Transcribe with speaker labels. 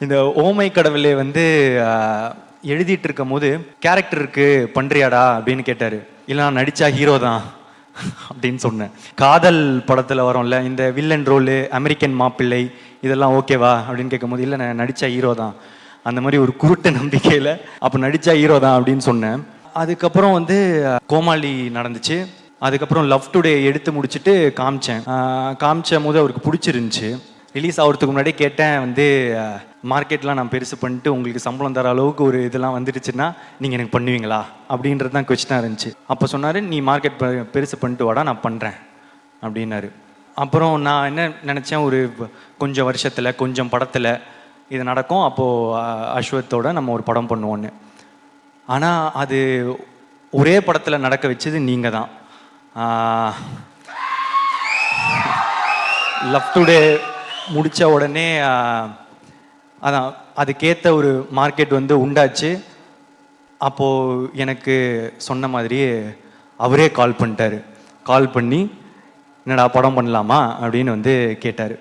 Speaker 1: இந்த ஓமை கடவுளே வந்து எழுதிட்டு இருக்கும் போது கேரக்டருக்கு பண்றியாடா அப்படின்னு கேட்டாரு. இல்லை நான் நடிச்சா ஹீரோ தான் அப்படின்னு சொன்னேன். காதல் படத்தில் வரும்ல இந்த வில்லன் ரோலு, அமெரிக்கன் மாப்பிள்ளை, இதெல்லாம் ஓகேவா அப்படின்னு கேட்கும்போது இல்லை நான் நடித்தா ஹீரோ தான், அந்த மாதிரி ஒரு குருட்டு நம்பிக்கையில் அப்போ நடித்தா ஹீரோ தான் அப்படின்னு சொன்னேன். அதுக்கப்புறம் வந்து கோமாளி நடந்துச்சு. அதுக்கப்புறம் லவ் டுடே எடுத்து முடிச்சுட்டு காமிச்ச போது அவருக்கு பிடிச்சிருந்துச்சு. ரிலீஸ் ஆகிறதுக்கு முன்னாடி கேட்டேன் வந்து மார்க்கெட்லாம் நான் பெருசு பண்ணிட்டு உங்களுக்கு சம்பளம் தர அளவுக்கு ஒரு இதெல்லாம் வந்துடுச்சுன்னா நீங்கள் எனக்கு பண்ணுவீங்களா அப்படின்றது தான் கொஸ்டினாக இருந்துச்சு. அப்போ சொன்னார், நீ மார்க்கெட் பெருசு பண்ணிட்டு வாடா நான் பண்ணுறேன் அப்படின்னாரு. அப்புறம் நான் என்ன நினச்சேன், ஒரு கொஞ்சம் வருஷத்தில் கொஞ்சம் படத்தில் இது நடக்கும், அப்போது அஸ்வத்தோட நம்ம ஒரு படம் பண்ணுவோன்னு. ஆனால் அது ஒரே படத்தில் நடக்க வச்சது நீங்கள் தான். லவ் டுடே முடித்த உடனே அதான் அதுக்கேற்ற ஒரு மார்க்கெட் வந்து உண்டாச்சு. அப்போது எனக்கு சொன்ன மாதிரியே அவரே கால் பண்ணிட்டாரு. கால் பண்ணி என்னடா படம் பண்ணலாமா அப்படின்னு வந்து கேட்டார்.